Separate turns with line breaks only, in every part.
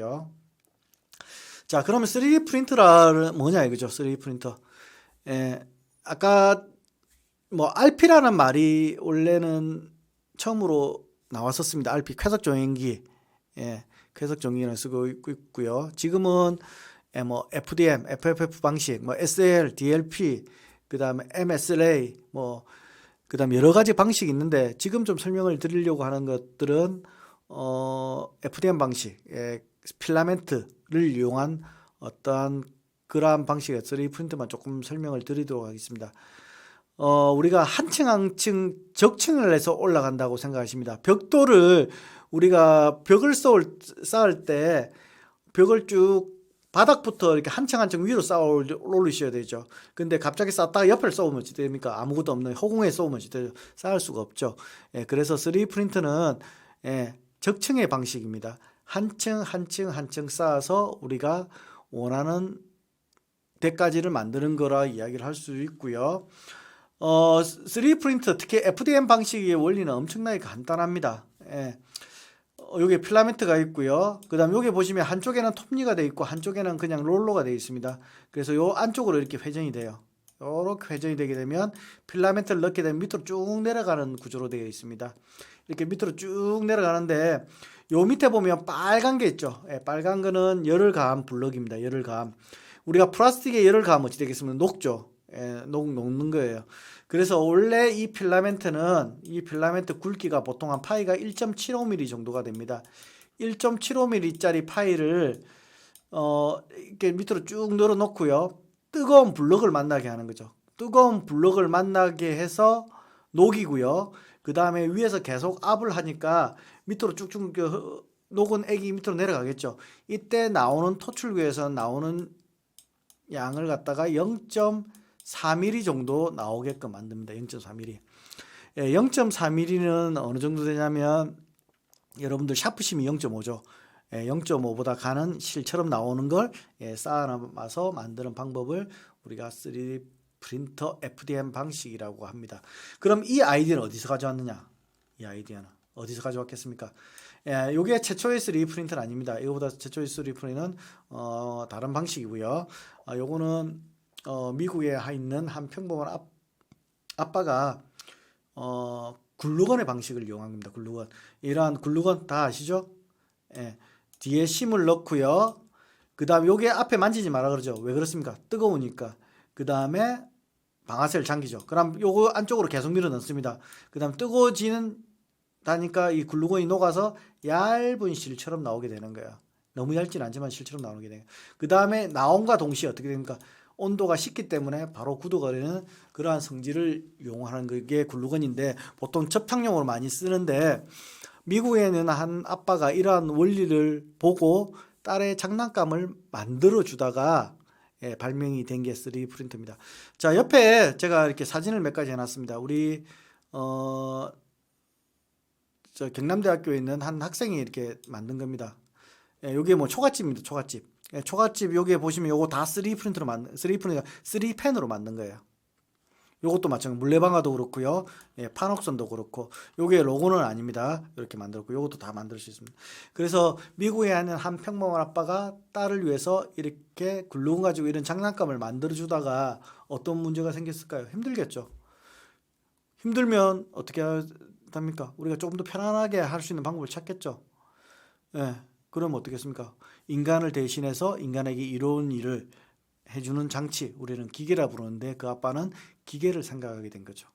있고요. 자, 그러면 3D 프린터란 뭐냐 이거죠. 3D 프린터. 아까 뭐 RP라는 말이 원래는 처음으로 나왔었습니다. RP 쾌속 조인기. 쾌속 조인기를 쓰고 있고요. 지금은 뭐 FDM, FFF 방식, 뭐 SL, DLP, 그다음에 MSLA, 뭐 그다음 여러 가지 방식이 있는데 지금 좀 설명을 드리려고 하는 것들은 FDM 방식, 필라멘트를 이용한 어떠한 그러한 방식의 3D 프린트만 조금 설명을 드리도록 하겠습니다. 우리가 한 층 한 층 적층을 해서 올라간다고 생각하십니다. 벽돌을 우리가 벽을 쌓을 때 벽을 쭉 바닥부터 이렇게 한 층 한 층 위로 쌓아 올리셔야 되죠. 근데 갑자기 쌓다가 옆을 쏘면 어찌 됩니까? 아무것도 없는 허공에 쏘면 어찌 돼요? 쌓을 수가 없죠. 그래서 3D 프린터는 적층의 방식입니다. 한 층 한 층 한 층 쌓아서 우리가 원하는 데까지를 만드는 거라 이야기를 할 수 있고요. 3D 프린터 특히 FDM 방식의 원리는 엄청나게 간단합니다. 여기 필라멘트가 있고요. 그 다음 여기 보시면 한쪽에는 톱니가 되어 있고 한쪽에는 그냥 롤러가 되어 있습니다. 그래서 요 안쪽으로 이렇게 회전이 돼요. 이렇게 회전이 되게 되면 필라멘트를 넣게 되면 밑으로 쭉 내려가는 구조로 되어 있습니다. 이렇게 밑으로 쭉 내려가는데 요 밑에 보면 빨간 게 있죠. 빨간 거는 열을 가한 블럭입니다. 열을 가함. 우리가 플라스틱에 열을 가하면 어찌 되겠습니까? 녹죠. 녹는 거예요. 그래서 원래 이 필라멘트 굵기가 보통 한 파이가 1.75mm 정도가 됩니다. 1.75mm 짜리 파이를 이렇게 밑으로 쭉 늘어 놓고요. 뜨거운 블럭을 만나게 하는 거죠. 뜨거운 블럭을 만나게 해서 녹이고요. 그 다음에 위에서 계속 압을 하니까 밑으로 쭉쭉 녹은 액이 밑으로 내려가겠죠. 이때 나오는 토출구에서 나오는 양을 갖다가 0.4mm 정도 나오게끔 만듭니다. 0.4mm. 0.4mm는 어느 정도 되냐면 여러분들 샤프심이 0.5죠. 0.5보다 가는 실처럼 나오는 걸 쌓아놔서 만드는 방법을 우리가 3D 프린터 FDM 방식이라고 합니다. 그럼 이 아이디어는 어디서 가져왔느냐? 이 아이디어는 어디서 가져왔겠습니까? 이게 최초의 3D 프린터는 아닙니다. 이거보다 최초의 3D 프린터는 다른 방식이고요. 요거는 미국에 있는 한 평범한 아빠가 글루건의 방식을 이용한 겁니다. 글루건. 이러한 글루건 다 아시죠? 뒤에 심을 넣고요. 그 다음 요게 앞에 만지지 마라 그러죠. 왜 그렇습니까? 뜨거우니까. 그 다음에 방아쇠를 잠기죠. 그럼 요거 안쪽으로 계속 밀어 넣습니다. 그 다음 뜨거워지는 다니까 이 글루건이 녹아서 얇은 실처럼 나오게 되는 거예요. 너무 얇지는 않지만 실처럼 나오게 돼요. 그 다음에 나온과 동시에 어떻게 됩니까? 온도가 식기 때문에 바로 굳어가려는 그러한 성질을 이용하는 게 글루건인데 보통 접착용으로 많이 쓰는데 미국에는 한 아빠가 이러한 원리를 보고 딸의 장난감을 만들어 주다가 발명이 된 게 3D 프린터입니다. 자, 옆에 제가 이렇게 사진을 몇 가지 해놨습니다. 우리 저 경남대학교에 있는 한 학생이 이렇게 만든 겁니다. 요게 뭐 초가집입니다. 초가집. 초가집 여기에 보시면 요거 다 3D 프린터로 3D펜으로 만든 거예요. 요것도 마찬가지 물레방아도 그렇고요. 판옥선도 그렇고 요게 로고는 아닙니다. 이렇게 만들었고 요것도 다 만들 수 있습니다. 그래서 미국에 있는 한 평범한 아빠가 딸을 위해서 이렇게 글루건 가지고 이런 장난감을 만들어 주다가 어떤 문제가 생겼을까요? 힘들겠죠. 힘들면 어떻게 합니까? 우리가 조금 더 편안하게 할 수 있는 방법을 찾겠죠. 그럼 어떻겠습니까? 인간을 대신해서 인간에게 이로운 일을 해주는 장치, 우리는 기계라 부르는데 그 아빠는 기계를 생각하게 된 거죠.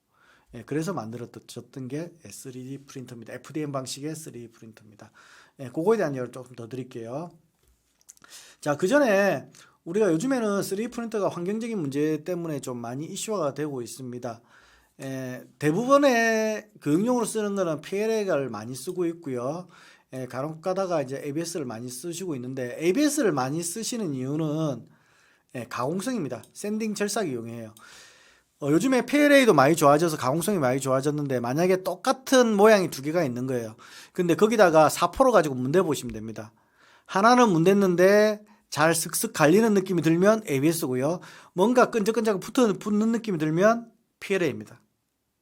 그래서 만들어졌던 게 3D 프린터입니다. FDM 방식의 3D 프린터입니다. 그거에 대한 이야기를 조금 더 드릴게요. 자, 그 전에 우리가 요즘에는 3D 프린터가 환경적인 문제 때문에 좀 많이 이슈화가 되고 있습니다. 대부분의 교육용으로 쓰는 거는 PLA를 많이 쓰고 있고요. 간혹 가다가 이제 ABS를 많이 쓰시고 있는데 ABS를 많이 쓰시는 이유는 가공성입니다. 샌딩 절삭 이용해요. 요즘에 PLA도 많이 좋아져서 가공성이 많이 좋아졌는데 만약에 똑같은 모양이 두 개가 있는 거예요. 근데 거기다가 사포로 가지고 문대 보시면 됩니다. 하나는 문댔는데 잘 슥슥 갈리는 느낌이 들면 ABS고요. 뭔가 끈적끈적 붙는 느낌이 들면 PLA입니다.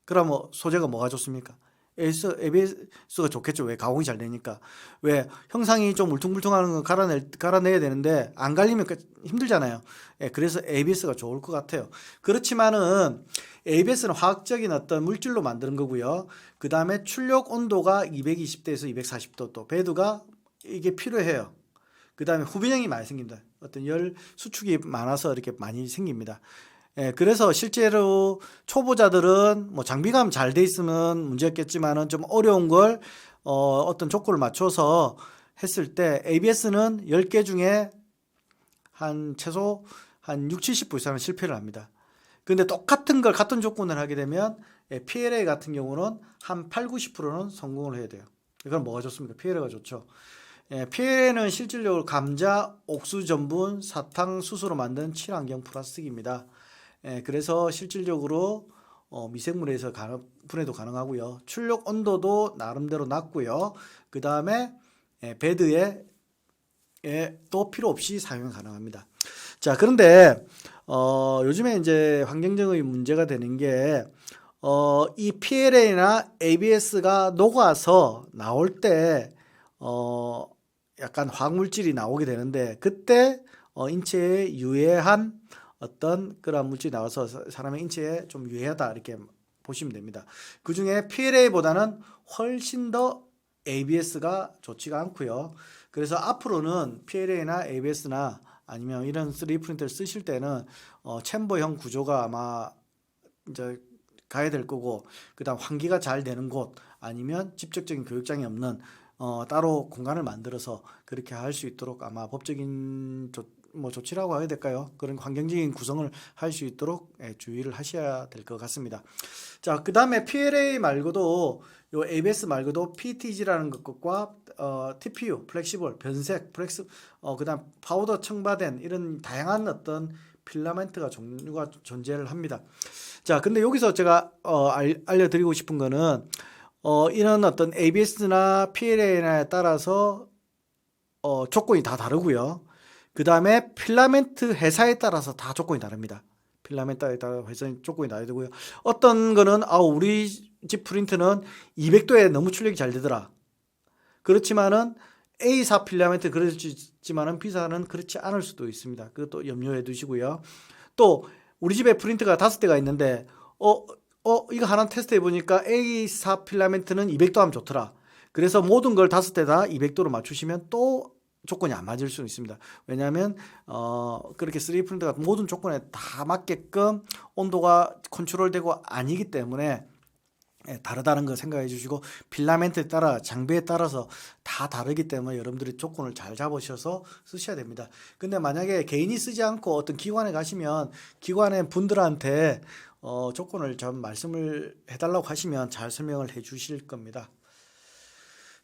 그러면 소재가 뭐가 좋습니까? ABS가 좋겠죠. 왜? 가공이 잘 되니까. 왜? 형상이 좀 울퉁불퉁하는 거 갈아내야 되는데 안 갈리면 힘들잖아요. 예, 그래서 ABS가 좋을 것 같아요. 그렇지만은 ABS는 화학적인 어떤 물질로 만드는 거고요. 그 다음에 출력 온도가 220도에서 240도, 또 배두가 이게 필요해요. 그 다음에 후빈형이 많이 생깁니다. 어떤 열 수축이 많아서 이렇게 많이 생깁니다. 예, 그래서 실제로 초보자들은 뭐 장비감 잘 돼 있으면 문제였겠지만은 좀 어려운 걸 어떤 조건을 맞춰서 했을 때 ABS는 10개 중에 최소 한 6, 70% 이상은 실패를 합니다. 근데 똑같은 걸 같은 조건을 하게 되면 PLA 같은 경우는 한 8, 90%는 성공을 해야 돼요. 이건 뭐가 좋습니까? PLA가 좋죠. PLA는 실질적으로 감자, 옥수 전분, 사탕, 수소로 만든 친환경 플라스틱입니다. 그래서 실질적으로 미생물에서 분해도 가능하고요. 출력 온도도 나름대로 낮고요. 그 다음에 배드에 또 필요 없이 사용 가능합니다. 자, 그런데 요즘에 이제 환경적인 문제가 되는 게 이 PLA나 ABS가 녹아서 나올 때 약간 화학물질이 나오게 되는데, 그때 인체에 유해한 어떤 그런 물질이 나와서 사람의 인체에 좀 유해하다 이렇게 보시면 됩니다. 그 중에 PLA보다는 훨씬 더 ABS가 좋지가 않고요. 그래서 앞으로는 PLA나 ABS나 아니면 이런 3D 프린터를 쓰실 때는 챔버형 구조가 아마 이제 가야 될 거고, 그다음 환기가 잘 되는 곳, 아니면 직접적인 교육장이 없는 따로 공간을 만들어서 그렇게 할 수 있도록 아마 법적인 조치라고 해야 될까요? 그런 환경적인 구성을 할 수 있도록 주의를 하셔야 될 것 같습니다. 자, 그 다음에 PLA 말고도 요 ABS 말고도 PETG라는 것과 TPU, 플렉시블, 변색, 그다음 파우더 첨가된 이런 다양한 어떤 필라멘트가 종류가 존재를 합니다. 자, 근데 여기서 제가 알려드리고 싶은 거는 이런 어떤 ABS나 PLA에 따라서 조건이 다 다르고요. 그 다음에 필라멘트 회사에 따라서 다 조건이 다릅니다. 필라멘트에 따라 회사 조건이 다르고요. 어떤 거는 우리 집 프린트는 200도에 너무 출력이 잘 되더라. 그렇지만은 A사 필라멘트 그렇지만은 B사는 그렇지 않을 수도 있습니다. 그것도 염려해 두시고요. 또 우리 집에 프린터가 5대가 있는데 이거 하나 테스트해 보니까 A사 필라멘트는 200도 하면 좋더라. 그래서 모든 걸 5대 다 200도로 맞추시면 또 조건이 안 맞을 수는 있습니다. 왜냐하면 그렇게 3D 프린터가 모든 조건에 다 맞게끔 온도가 컨트롤되고 아니기 때문에 다르다는 거 생각해 주시고, 필라멘트에 따라 장비에 따라서 다 다르기 때문에 여러분들이 조건을 잘 잡으셔서 쓰셔야 됩니다. 근데 만약에 개인이 쓰지 않고 어떤 기관에 가시면 기관의 분들한테 조건을 좀 말씀을 해달라고 하시면 잘 설명을 해 주실 겁니다.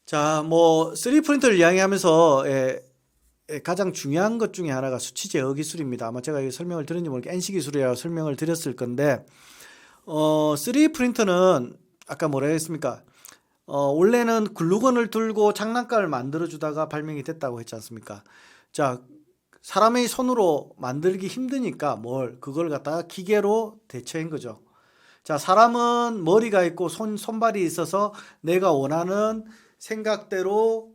자, 3D 프린터를 이야기하면서 가장 중요한 것 중에 하나가 수치 제어 기술입니다. 아마 제가 설명을 드렸는지 모르겠는데 NC 기술이라고 설명을 드렸을 건데 3D 프린터는 아까 뭐라 했습니까? 원래는 글루건을 들고 장난감을 만들어 주다가 발명이 됐다고 했지 않습니까? 자, 사람의 손으로 만들기 힘드니까 그걸 갖다가 기계로 대처한 거죠. 자, 사람은 머리가 있고 손발이 있어서 내가 원하는 생각대로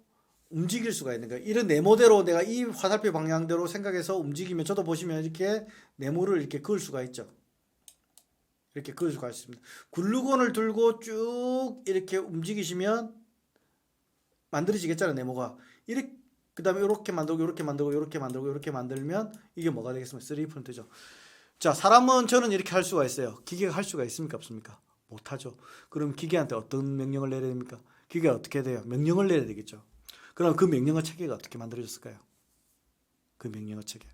움직일 수가 있는 거예요. 이런 네모대로 내가 이 화살표 방향대로 생각해서 움직이면, 저도 보시면 이렇게 네모를 이렇게 그을 수가 있죠. 이렇게 그을 수가 있습니다. 글루건을 들고 쭉 이렇게 움직이시면 만들어지겠잖아요, 네모가. 그 다음에 이렇게 만들고 이렇게 만들고 이렇게 만들고 이렇게 만들면 이게 뭐가 되겠습니까? 3D 프린터죠. 자, 저는 이렇게 할 수가 있어요. 기계가 할 수가 있습니까? 없습니까? 못하죠. 그럼 기계한테 어떤 명령을 내려야 됩니까? 기계가 어떻게 돼요? 명령을 내려야 되겠죠. 그럼 그 명령어 체계가 어떻게 만들어졌을까요? 그 명령어 체계.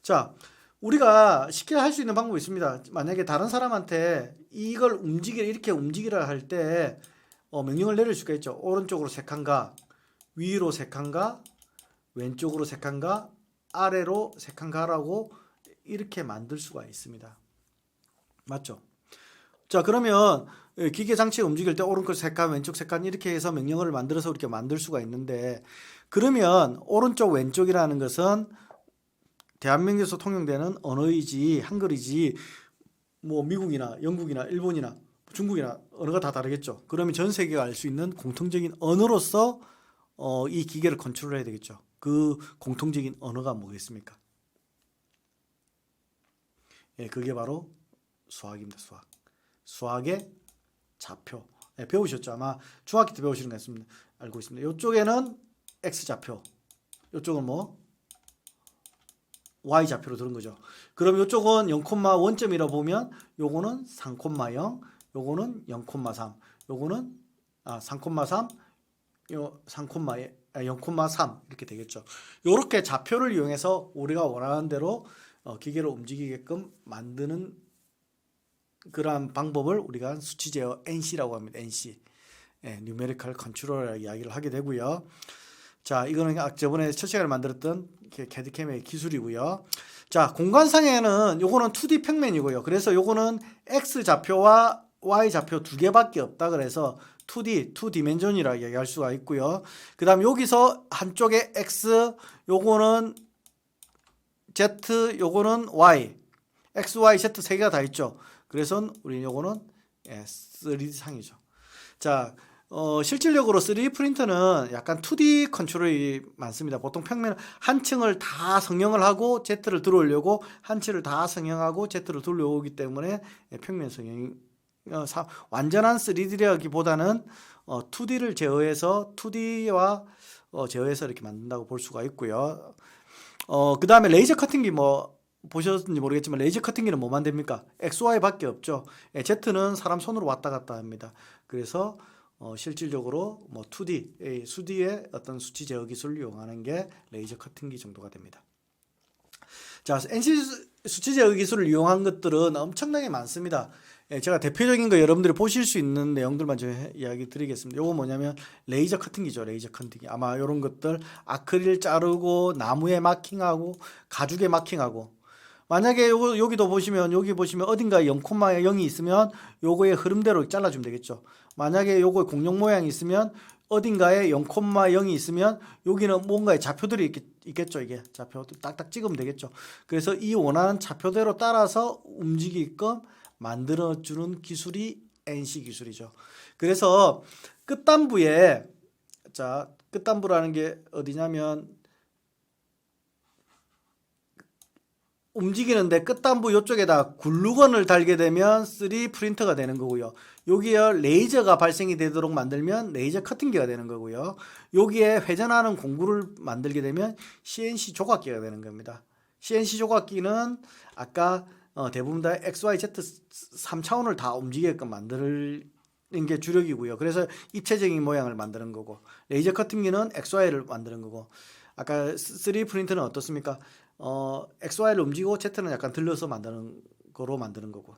자, 우리가 쉽게 할 수 있는 방법이 있습니다. 만약에 다른 사람한테 이걸 이렇게 움직이라 할 때 명령을 내릴 수가 있죠. 오른쪽으로 3칸가, 위로 3칸가, 왼쪽으로 3칸가, 아래로 3칸가라고 이렇게 만들 수가 있습니다. 맞죠? 자, 그러면 기계 장치가 움직일 때 오른쪽 3칸, 왼쪽 3칸 이렇게 해서 명령어를 만들어서 이렇게 만들 수가 있는데, 그러면 오른쪽 왼쪽이라는 것은 대한민국에서 통용되는 언어이지, 한글이지, 미국이나 영국이나 일본이나 중국이나 언어가 다 다르겠죠. 그러면 전 세계가 알 수 있는 공통적인 언어로서 이 기계를 컨트롤해야 되겠죠. 그 공통적인 언어가 뭐겠습니까? 예, 그게 바로 수학입니다. 수학. 수학의 좌표. 예, 배우셨죠? 아마 중학교 때 배우시는 거 같습니다. 알고 있습니다. 이쪽에는 x 좌표, 이쪽은 뭐 y 좌표로 들은 거죠. 그럼 이쪽은 0,원점이라 보면 요거는 3,0, 요거는 0,3, 요거는 3,3, 요 0,3 이렇게 되겠죠. 요렇게 좌표를 이용해서 우리가 원하는 대로 기계를 움직이게끔 만드는 그러한 방법을 우리가 수치 제어 NC라고 합니다. NC. 예, Numerical Control이라고 이야기를 하게 되고요. 자, 이거는 저번에 첫 시간에 만들었던 CAD/CAM의 기술이고요. 자, 공간상에는 요거는 2D 평면이고요. 그래서 요거는 X 좌표와 Y 좌표 두 개밖에 없다. 그래서 2D, 2디멘전이라고 얘기할 수가 있고요. 그 다음 여기서 한쪽에 X, 요거는 Z, 요거는 Y. X, Y, Z 세 개가 다 있죠. 그래서 우리 요거는 3D 상이죠. 자, 실질적으로 3D 프린터는 약간 2D 컨트롤이 많습니다. 보통 평면 한 층을 다 성형을 하고 Z를 들어오려고 한 층을 다 성형하고 Z를 들어오기 때문에 평면 성형이 완전한 3D라기보다는 2D를 제어해서 2D와 제어해서 이렇게 만든다고 볼 수가 있고요. 그 다음에 레이저 커팅기 뭐 보셨는지 모르겠지만 레이저 커팅기는 뭐만 됩니까? XY 밖에 없죠. Z는 사람 손으로 왔다 갔다 합니다. 그래서 실질적으로 뭐 2D, 수디의 어떤 수치 제어 기술을 이용하는 게 레이저 커팅기 정도가 됩니다. 자, NC 수치 제어 기술을 이용한 것들은 엄청나게 많습니다. 제가 대표적인 거 여러분들이 보실 수 있는 내용들만 제가 이야기 드리겠습니다. 요거 뭐냐면 레이저 커팅기죠. 레이저 커팅기. 아마 이런 것들 아크릴 자르고 나무에 마킹하고 가죽에 마킹하고 만약에 여기도 보시면 여기 보시면 어딘가에 0,0이 있으면 요거의 흐름대로 잘라주면 되겠죠. 만약에 요거에 공룡 모양이 있으면 어딘가에 0,0이 있으면 여기는 뭔가의 좌표들이 있겠죠. 이게 좌표 딱딱 찍으면 되겠죠. 그래서 이 원하는 좌표대로 따라서 움직이게끔 만들어주는 기술이 NC 기술이죠. 그래서 끝단부에 자 끝단부라는 게 어디냐면 움직이는데 끝단부 이쪽에다 글루건을 달게 되면 3D 프린터가 되는 거고요. 여기에 레이저가 발생이 되도록 만들면 레이저 커팅기가 되는 거고요. 여기에 회전하는 공구를 만들게 되면 CNC 조각기가 되는 겁니다. CNC 조각기는 아까 대부분 다 XYZ 3차원을 다 움직이게끔 만드는 게 주력이고요. 그래서 입체적인 모양을 만드는 거고 레이저 커팅기는 XY를 만드는 거고 아까 3D 프린터는 어떻습니까? XY를 움직이고 Z는 약간 들려서 만드는 거고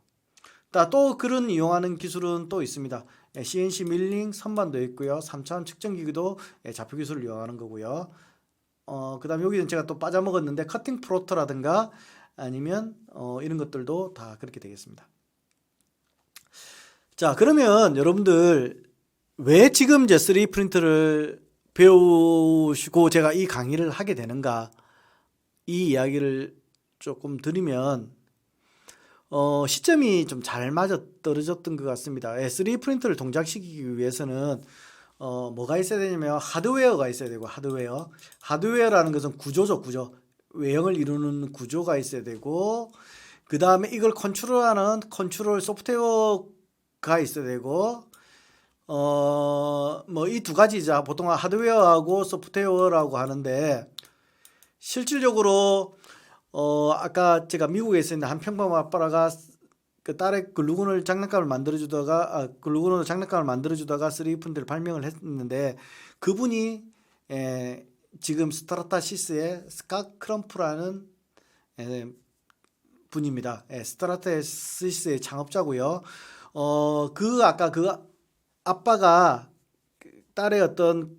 또 그런 이용하는 기술은 또 있습니다. CNC 밀링 선반도 있고요. 3차원 측정기기도 좌표 기술을 이용하는 거고요. 그 다음 여기는 제가 또 빠져먹었는데 커팅 프로터라든가 아니면 이런 것들도 다 그렇게 되겠습니다. 자, 그러면 여러분들 왜 지금 이제 3D 프린터를 배우시고 제가 이 강의를 하게 되는가 이 이야기를 조금 드리면 시점이 좀 잘 맞아 떨어졌던 것 같습니다. 3D 프린터를 동작시키기 위해서는 뭐가 있어야 되냐면 하드웨어가 있어야 되고 하드웨어라는 것은 구조죠. 구조. 외형을 이루는 구조가 있어야 되고 그 다음에 이걸 컨트롤하는 컨트롤 소프트웨어가 있어야 되고 뭐 이 두 가지죠. 보통 하드웨어하고 소프트웨어라고 하는데 실질적으로 아까 제가 미국에 있었는데 한 평범한 아빠가 그 딸의 글루건을 장난감을 만들어주다가 글루건으로 장난감을 만들어주다가 3D 프린터를 발명을 했는데 그분이 지금 스트라타시스의 스캇 크럼프라는 분입니다. 스트라타시스의 창업자고요. 아까 그 아빠가 딸의 어떤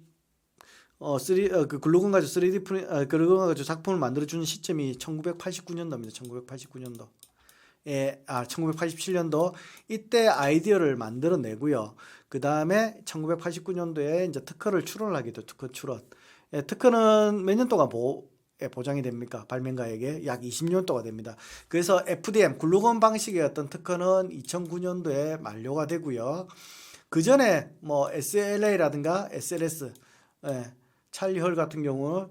그 글루건 가지고 3D 글루건 가지고 작품을 만들어주는 시점이 1989년도입니다. 1989년도. 1987년도 이때 아이디어를 만들어내고요. 그 다음에 1989년도에 이제 특허를 출원을 하게 돼요. 특허 출원. 특허는 몇 년 동안 보장이 됩니까? 발명가에게 약 20년도가 됩니다. 그래서 FDM 글루건 방식의 어떤 특허는 2009년도에 만료가 되고요. 그 전에 뭐 SLA라든가 SLS, 찰리 헐 같은 경우는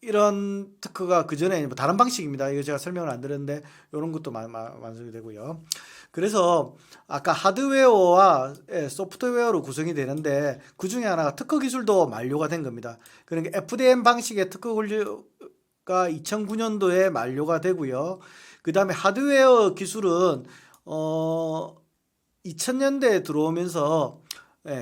이런 특허가 그 전에 뭐 다른 방식입니다. 이거 제가 설명을 안 드렸는데 이런 것도 완성이 되고요. 그래서 아까 하드웨어와 소프트웨어로 구성이 되는데 그 중에 하나가 특허 기술도 만료가 된 겁니다. 그러니까 FDM 방식의 특허 권리가 2009년도에 만료가 되고요. 그 다음에 하드웨어 기술은 2000년대에 들어오면서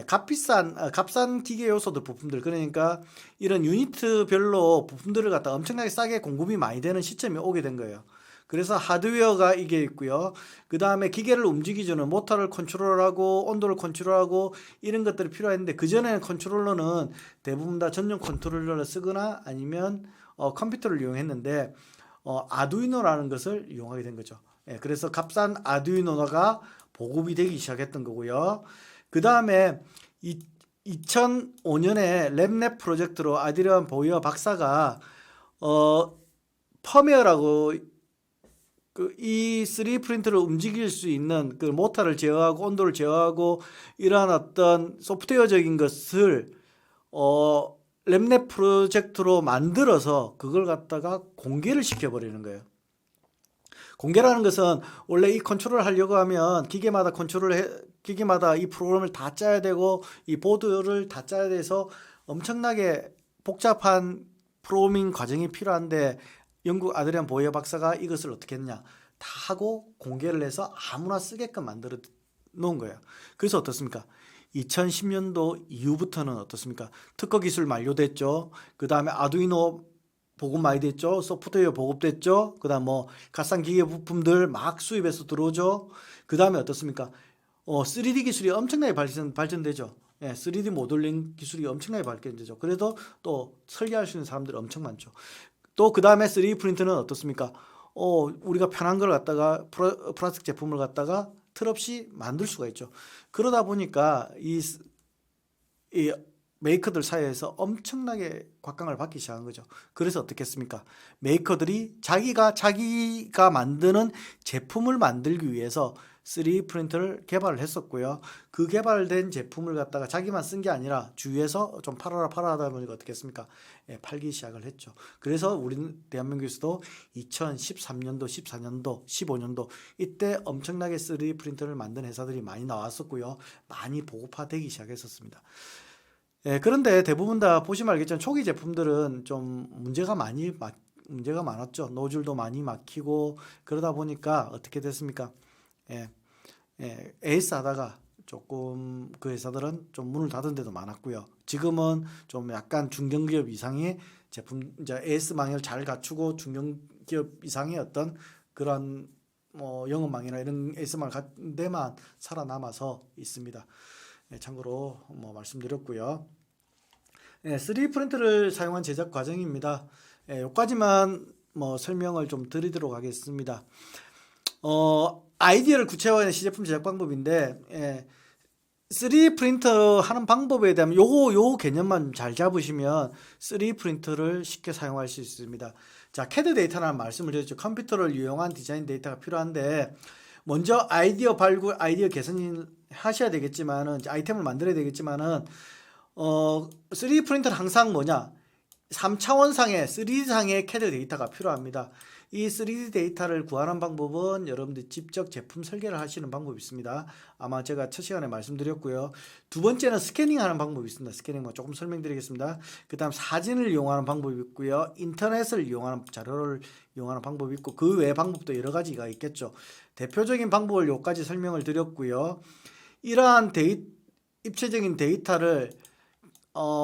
값싼 기계 요소들 부품들, 그러니까 이런 유니트별로 부품들을 갖다 엄청나게 싸게 공급이 많이 되는 시점이 오게 된 거예요. 그래서 하드웨어가 이게 있고요. 그 다음에 기계를 움직이기 전에 모터를 컨트롤하고 온도를 컨트롤하고 이런 것들이 필요했는데 그전에는 컨트롤러는 대부분 다 전용 컨트롤러를 쓰거나 아니면 컴퓨터를 이용했는데 아두이노라는 것을 이용하게 된 거죠. 그래서 값싼 아두이노가 보급이 되기 시작했던 거고요. 그 다음에 2005년에 랩랩 프로젝트로 아드리안 보이어 박사가 펌웨어라고 이 3D 프린터를 움직일 수 있는 그 모터를 제어하고 온도를 제어하고 이러한 어떤 소프트웨어적인 것을 랩랩 프로젝트로 만들어서 그걸 갖다가 공개를 시켜버리는 거예요. 공개라는 것은 원래 이 컨트롤을 하려고 하면 기계마다 이 프로그램을 다 짜야 되고 이 보드를 다 짜야 돼서 엄청나게 복잡한 프로그래밍 과정이 필요한데 영국 아드리안 보이어 박사가 이것을 어떻게 했냐, 다 하고 공개를 해서 아무나 쓰게끔 만들어 놓은 거예요. 그래서 어떻습니까? 2010년도 이후부터는 어떻습니까? 특허 기술 만료됐죠. 그 다음에 아두이노 보급 많이 됐죠. 소프트웨어 보급됐죠. 그 다음 뭐 값싼 기계 부품들 막 수입해서 들어오죠. 그 다음에 어떻습니까? 3D 기술이 엄청나게 발전되죠. 3D 모델링 기술이 엄청나게 발전되죠. 그래도 또 설계할 수 있는 사람들이 엄청 많죠. 또 그 다음에 3D 프린터는 어떻습니까? 우리가 편한 걸 갖다가 플라스틱 제품을 갖다가 틀 없이 만들 수가 있죠. 그러다 보니까 이 메이커들 사이에서 엄청나게 곽강을 받기 시작한 거죠. 그래서 어떻게 했습니까? 메이커들이 자기가 만드는 제품을 만들기 위해서 3D 프린터를 개발을 했었고요. 그 개발된 제품을 갖다가 자기만 쓴 게 아니라 주위에서 좀 팔아라 하다 보니까 어떻게 했습니까? 팔기 시작을 했죠. 그래서 우리는 대한민국에서도 2013년도, 14년도, 15년도 이때 엄청나게 3D 프린터를 만든 회사들이 많이 나왔었고요. 많이 보급화되기 시작했었습니다. 그런데 대부분 다 보시면 알겠지만 초기 제품들은 좀 문제가 많았죠. 노즐도 많이 막히고 그러다 보니까 어떻게 됐습니까? AS 하다가 조금 그 회사들은 좀 문을 닫은 데도 많았고요. 지금은 좀 약간 중견기업 이상의 제품, 이제 AS망을 잘 갖추고 중견기업 이상의 어떤 그런 영업망이나 이런 AS망을 갖는 데만 살아남아서 있습니다. 참고로 말씀드렸고요. 3D 프린터를 사용한 제작 과정입니다. 여기까지만 설명을 좀 드리도록 하겠습니다. 아이디어를 구체화하는 시제품 제작 방법인데 3D 프린터 하는 방법에 대한 요 개념만 잘 잡으시면 3D 프린터를 쉽게 사용할 수 있습니다. 자, CAD 데이터라는 말씀을 드렸죠. 컴퓨터를 이용한 디자인 데이터가 필요한데 먼저 아이디어 발굴, 아이디어 개선 하셔야 되겠지만은, 아이템을 만들어야 되겠지만은 3D 프린터는 항상 3차원상의 3D상의 CAD 데이터가 필요합니다. 이 3D 데이터를 구하는 방법은 여러분들 직접 제품 설계를 하시는 방법이 있습니다. 아마 제가 첫 시간에 말씀드렸고요. 두 번째는 스캐닝하는 방법이 있습니다. 스캐닝 조금 설명드리겠습니다. 그 다음 사진을 이용하는 방법이 있고요. 인터넷을 이용하는, 자료를 이용하는 방법이 있고 그 외의 방법도 여러 가지가 있겠죠. 대표적인 방법을 여기까지 설명을 드렸고요. 이러한 입체적인 데이터를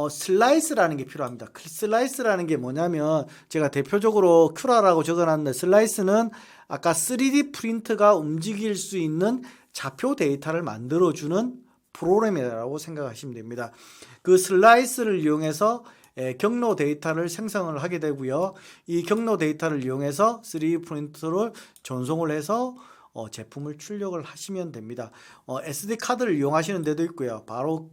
슬라이스라는 게 필요합니다. 슬라이스라는 게 뭐냐면 제가 대표적으로 큐라라고 적어놨는데, 슬라이스는 아까 3D 프린터가 움직일 수 있는 좌표 데이터를 만들어주는 프로그램이라고 생각하시면 됩니다. 그 슬라이스를 이용해서 경로 데이터를 생성을 하게 되고요. 이 경로 데이터를 이용해서 3D 프린터를 전송을 해서 제품을 출력을 하시면 됩니다. SD 카드를 이용하시는 데도 있고요. 바로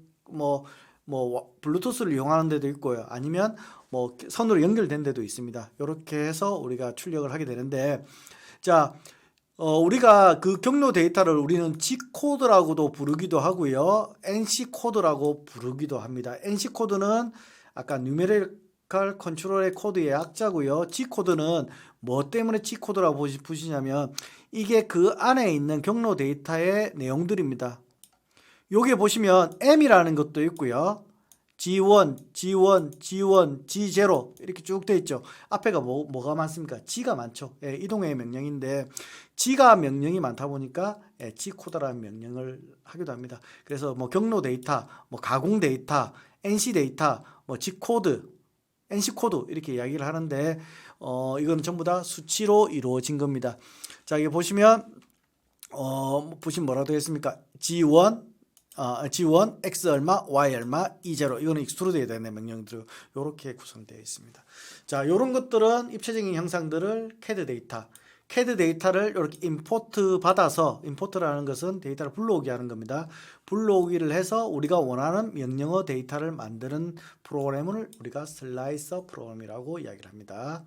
뭐 블루투스를 이용하는 데도 있고요. 아니면 뭐 선으로 연결된 데도 있습니다. 이렇게 해서 우리가 출력을 하게 되는데, 자, 우리가 그 경로 데이터를 우리는 G코드라고도 부르기도 하고요. NC코드라고 부르기도 합니다. NC코드는 아까 뉴메리컬 컨트롤의 코드의 약자고요. G코드는 뭐 때문에 G코드라고 보시냐면 이게 그 안에 있는 경로 데이터의 내용들입니다. 여기 보시면 M이라는 것도 있고요. G1, G1, G1, G0 이렇게 쭉 돼 있죠. 앞에가 뭐가 많습니까? G가 많죠. 예, 이동의 명령인데 G가 명령이 많다 보니까 예, G코드라는 명령을 하기도 합니다. 그래서 뭐 경로 데이터, 뭐 가공 데이터, NC 데이터, 뭐 G코드, NC코드 이렇게 이야기를 하는데 이거는 전부 다 수치로 이루어진 겁니다. 자, 여기 보시면 보시면 뭐라고 되어 있습니까? G1, X 얼마, Y 얼마, E0 이거는 익스트루드에 대한 명령들 이렇게 구성되어 있습니다. 자, 이런 것들은 입체적인 형상들을 CAD 데이터를 이렇게 임포트 받아서, 임포트라는 것은 데이터를 불러오게 하는 겁니다. 불러오기를 해서 우리가 원하는 명령어 데이터를 만드는 프로그램을 우리가 슬라이서 프로그램이라고 이야기를 합니다.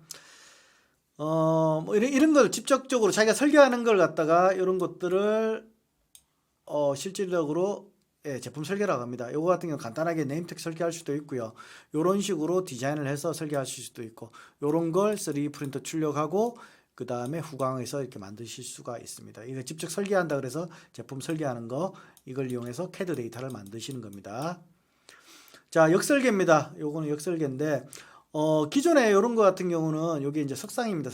뭐 이런 걸 직접적으로 자기가 설계하는 걸 갖다가 이런 것들을 실질적으로 예, 제품 설계라고 합니다. 요거 같은 경우 간단하게 네임택 설계할 수도 있고요. 요런 식으로 디자인을 해서 설계하실 수도 있고, 요런 걸 3D 프린터 출력하고 그 다음에 후광해서 이렇게 만드실 수가 있습니다. 이거 직접 설계한다 그래서 제품 설계하는 거 이걸 이용해서 CAD 데이터를 만드시는 겁니다. 자, 역설계입니다. 요거는 역설계인데 기존에 이런 거 같은 경우는 여기 이제 석상입니다.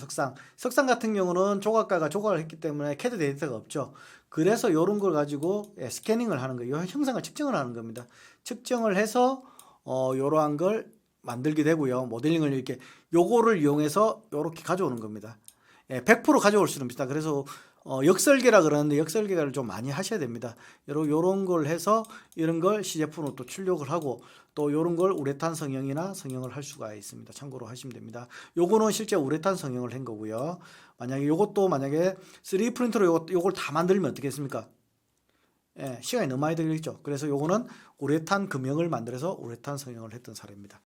석상 같은 경우는 조각가가 조각을 했기 때문에 CAD 데이터가 없죠. 그래서 이런 걸 가지고 스캐닝을 하는 거예요. 형상을 측정을 하는 겁니다. 측정을 해서 이러한 걸 만들게 되고요. 모델링을 이렇게 요거를 이용해서 이렇게 가져오는 겁니다. 100% 가져올 수는 없습니다. 그래서 역설계라 그러는데 역설계를 좀 많이 하셔야 됩니다. 요런 걸 해서 이런 걸 시제품으로 또 출력을 하고 또 요런 걸 우레탄 성형이나 성형을 할 수가 있습니다. 참고로 하시면 됩니다. 요거는 실제 우레탄 성형을 한 거고요. 만약에 요것도 만약에 3D 프린터로 요걸 다 만들면 어떻게 했습니까? 예, 시간이 너무 많이 들겠죠. 그래서 요거는 우레탄 금형을 만들어서 우레탄 성형을 했던 사례입니다.